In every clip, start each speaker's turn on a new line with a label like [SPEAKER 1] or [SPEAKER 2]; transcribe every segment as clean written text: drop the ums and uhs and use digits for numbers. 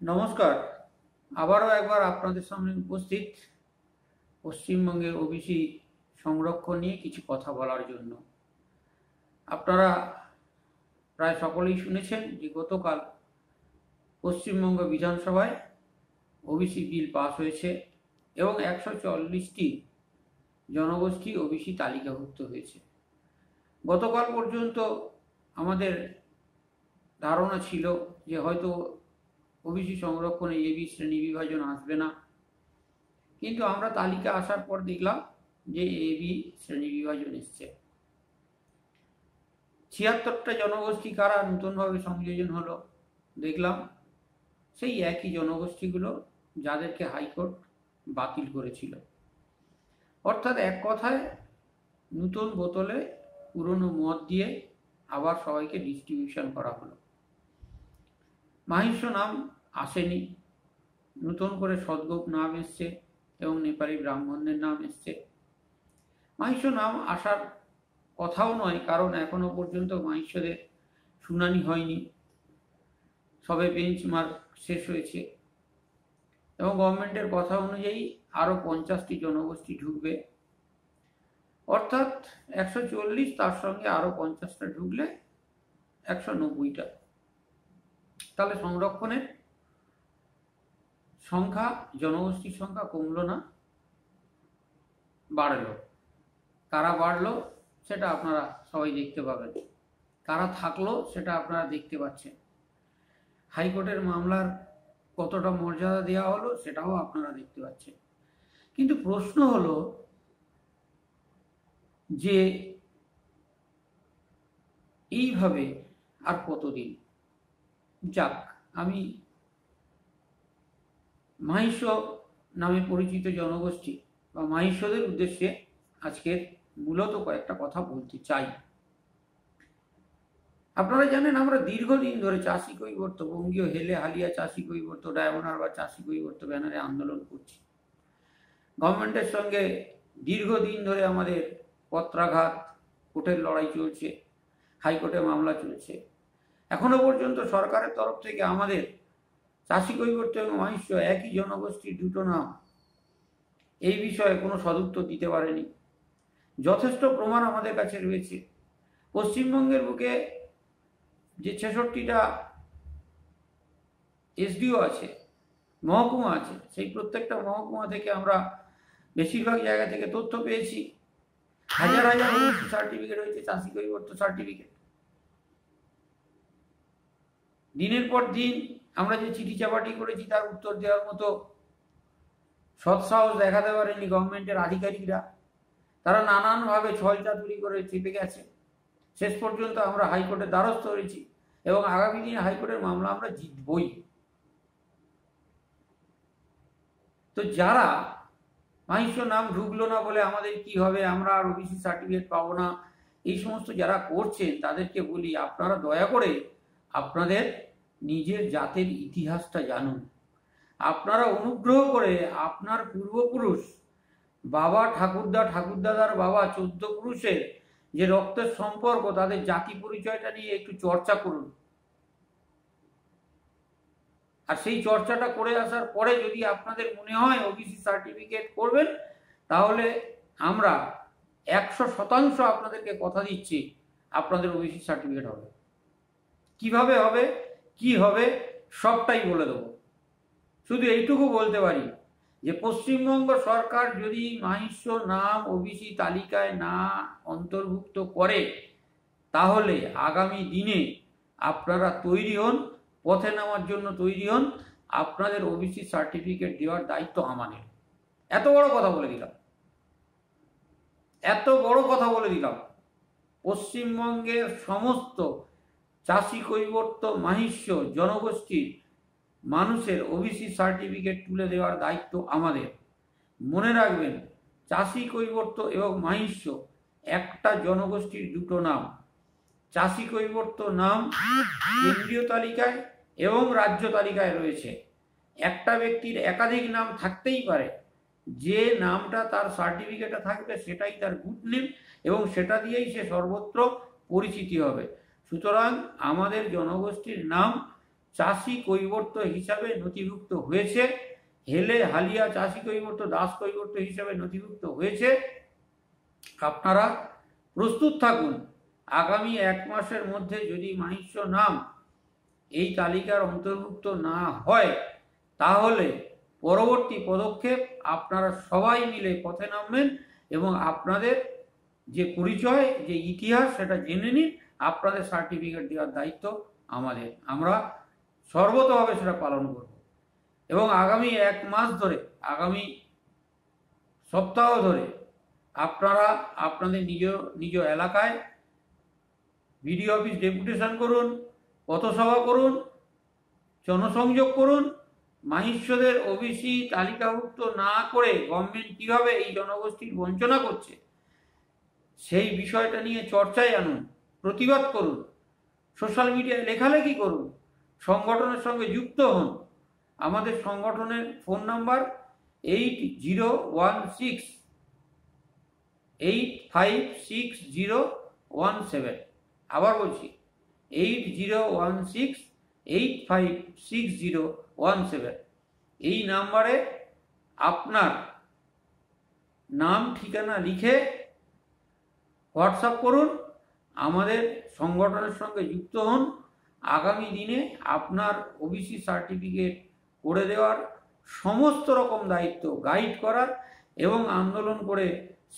[SPEAKER 1] নমস্কার। আবারও একবার আপনাদের সামনে উপস্থিত পশ্চিমবঙ্গের ওবিসি সংরক্ষণ নিয়ে কিছু কথা বলার জন্য। আপনারা প্রায় সকলেই শুনেছেন যে গতকাল পশ্চিমবঙ্গ বিধানসভায় ওবিসি বিল পাস হয়েছে এবং 140টি জনগোষ্ঠী ওবিসি তালিকাভুক্ত হয়েছে। গতকাল পর্যন্ত আমাদের ধারণা ছিল যে হয়তো ওবিসি সংরক্ষণে এবি শ্রেণী বিভাজন আসবে না, কিন্তু আমরা তালিকা আসার পর দেখলাম যে এবি শ্রেণী বিভাজন এসছে। 76টা জনগোষ্ঠী কারা নতুনভাবে সংযোজন হলো দেখলাম সেই একই জনগোষ্ঠীগুলো যাদেরকে হাইকোর্ট বাতিল করেছিল। অর্থাৎ এক কথায় নতুন বোতলে পুরনো মদ দিয়ে আবার সবাইকে ডিস্ট্রিবিউশন করা হলো। মাহিষ্য নাম আসেনি, নতুন করে সদগোপ নাম এসছে এবং নেপালি ব্রাহ্মণদের নাম এসছে। মাহিষ্য নাম আসার কথাও নয়, কারণ এখনো পর্যন্ত মাহিষ্যদের শুনানি হয়নি, সবে বেঞ্চমার্ক শেষ হয়েছে এবং গভর্নমেন্টের কথা অনুযায়ী আরও 50টি জনগোষ্ঠী ঢুকবে। অর্থাৎ 140, তার সঙ্গে আরও 50টা ঢুকলে 190টা। তাহলে সংরক্ষণের সংখ্যা, জনগোষ্ঠীর সংখ্যা কমলো না, বাড়লো। কারা বাড়লো সেটা আপনারা সবাই দেখতে পাবেন, কারা থাকলো সেটা আপনারা দেখতে পাচ্ছেন। হাইকোর্টের মামলার কতটা মর্যাদা দেওয়া হলো সেটাও আপনারা দেখতে পাচ্ছেন। কিন্তু প্রশ্ন হলো যে এইভাবে আর কতদিন? যাক, আমি মাহিষ্য নামে পরিচিত জনগোষ্ঠী বা মাহিষ্যদের উদ্দেশ্যে আজকের মূলত কয়েকটা কথা বলতে চাই। আপনারা জানেন আমরা দীর্ঘদিন ধরে চাষি কৈবর্ত, বঙ্গীয় হেলে হালিয়া চাষি কৈবর্ত, ডায়মন্ড হারবার চাষি কৈবর্ত ব্যানারে আন্দোলন করছি। গভর্নমেন্টের সঙ্গে দীর্ঘদিন ধরে আমাদের পত্রাঘাত, কোর্টের লড়াই চলছে, হাইকোর্টে মামলা চলছে। এখনো পর্যন্ত সরকারের তরফ থেকে আমাদের চাষি কৈবর্ত এবং মাহিষ্য একই জনগোষ্ঠীর দুটো নাম, এই বিষয়ে কোনো সদুত্তর দিতে পারেনি। যথেষ্ট প্রমাণ আমাদের কাছে রয়েছে। পশ্চিমবঙ্গের বুকে যে 66টা এসডিও আছে, মহকুমা আছে, সেই প্রত্যেকটা মহকুমা থেকে আমরা বেশিরভাগ জায়গা থেকে তথ্য পেয়েছি। হাজার হাজার সার্টিফিকেট হয়েছে, চাষি কৈবর্ত সার্টিফিকেট। দিনের পর দিন আমরা যে চিঠি চাপাটি করেছি তার উত্তর দেওয়ার মতো সৎসাহস দেখাতে পারেনি গভর্নমেন্টের আধিকারিকরা। তারা নানানভাবে ছলচাতুরি করে চেপে গেছে। শেষ পর্যন্ত আমরা হাইকোর্টের দ্বারস্থ হয়েছি এবং আগামী দিনে হাইকোর্টের মামলা আমরা জিতবই। তো যারা মাহিষ্য নাম ঢুকলো না বলে আমাদের কি হবে, আমরা আর ওবিসি সার্টিফিকেট পাবো না, এই সমস্ত যারা করছেন তাদেরকে বলি, আপনারা দয়া করে আপনাদের নিজের জাতের ইতিহাসটা জানুন। আপনারা অনুগ্রহ করে আপনার পূর্বপুরুষ, বাবা ঠাকুরদাদার বাবা 14 পুরুষের যে রক্তের সম্পর্ক, তাদের জাতি পরিচয়টা নিয়ে একটু চর্চা করুন। আর সেই চর্চাটা করে আসার পরে যদি আপনাদের মনে হয় ওবিসি সার্টিফিকেট করবেন, তাহলে আমরা 100% আপনাদেরকে কথা দিচ্ছি আপনাদের ওবিসি সার্টিফিকেট হবে। কিভাবে হবে, কি হবে, সবটাই বলে দেবো। শুধু এইটুকু বলতে পারি যে পশ্চিমবঙ্গ সরকার যদি মাহিষ্য নাম ওবিসি তালিকায় না অন্তর্ভুক্ত করে, তাহলে আগামী দিনে আপনারা তৈরি হন, পথে নামার জন্য তৈরি হন। আপনাদের ওবিসি সার্টিফিকেট দেওয়ার দায়িত্ব আমাদের। এত বড় কথা বলে দিলাম। পশ্চিমবঙ্গের সমস্ত চাষি কৈবর্ত মাহিষ্য জনগোষ্ঠীর মানুষের ওবিসি সার্টিফিকেট তুলে দেওয়ার দায়িত্ব আমাদের। মনে রাখবেন, চাষি কৈবর্ত এবং মাহিষ্য একটা জনগোষ্ঠীর দুটো নাম। চাষি কৈবর্ত নাম কেন্দ্রীয় তালিকায় এবং রাজ্য তালিকায় রয়েছে। একটা ব্যক্তির একাধিক নাম থাকতেই পারে, যে নামটা তার সার্টিফিকেটে থাকবে সেটাই তার গুড নেম এবং সেটা দিয়েই সে সর্বত্র পরিচিতি হবে। সুতরাং আমাদের জনগোষ্ঠীর নাম চাষি কৈবর্ত হিসাবে নথিভুক্ত হয়েছে, হেলে হালিয়া চাষি কৈবর্ত দাস কৈবর্ত হিসাবে নথিভুক্ত হয়েছে। আপনারা প্রস্তুত থাকুন। আগামী 1 মাসের মধ্যে যদি মাহিষ্য নাম এই তালিকার অন্তর্ভুক্ত না হয়, তাহলে পরবর্তী পদক্ষেপ আপনারা সবাই মিলে পথে নামবেন এবং আপনাদের যে পরিচয়, যে ইতিহাস, সেটা জেনে নিন। আপনাদের সার্টিফিকেট দেওয়ার দায়িত্ব আমাদের, আমরা সর্বতভাবে সেটা পালন করব। এবং আগামী 1 মাস ধরে, আগামী সপ্তাহ ধরে আপনারা আপনাদের নিজ এলাকায় বিডিও অফিস ডেপুটেশন করুন, পথসভা করুন, জনসংযোগ করুন। মাহিষ্যদের ওবিসি তালিকাভুক্ত না করে গভর্নমেন্ট কিভাবে এই জনগোষ্ঠীর বঞ্চনা করছে সেই বিষয়টা নিয়ে চর্চায় আনুন, প্রতিবাদ করুন, সোশ্যাল মিডিয়ায় লেখালেখি করুন, সংগঠনের সঙ্গে যুক্ত হন। আমাদের সংগঠনের ফোন নাম্বার 8016856017। আবার বলছি 8016856017। এই নাম্বারে আপনার নাম ঠিকানা লিখে হোয়াটসঅ্যাপ করুন, আমাদের সংগঠনের সঙ্গে যুক্ত হন। আগামী দিনে আপনার ওবিসি সার্টিফিকেট করে দেওয়ার সমস্ত রকম দায়িত্ব, গাইড করার এবং আন্দোলন করে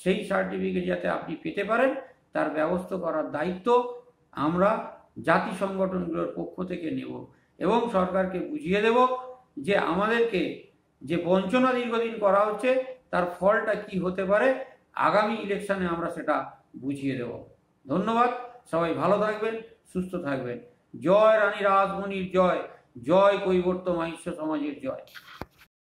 [SPEAKER 1] সেই সার্টিফিকেট যাতে আপনি পেতে পারেন তার ব্যবস্থা করার দায়িত্ব আমরা জাতি সংগঠনগুলোর পক্ষ থেকে নেব এবং সরকারকে বুঝিয়ে দেব যে আমাদেরকে যে বঞ্চনা দীর্ঘদিন করা হচ্ছে তার ফলটা কি হতে পারে। আগামী ইলেকশনে আমরা সেটা বুঝিয়ে দেব। ধন্যবাদ। সবাই ভালো থাকবেন, সুস্থ থাকবেন। জয় রানী রাসমণির জয়, জয় কৈবর্ত মাহিষ্য সমাজের জয়।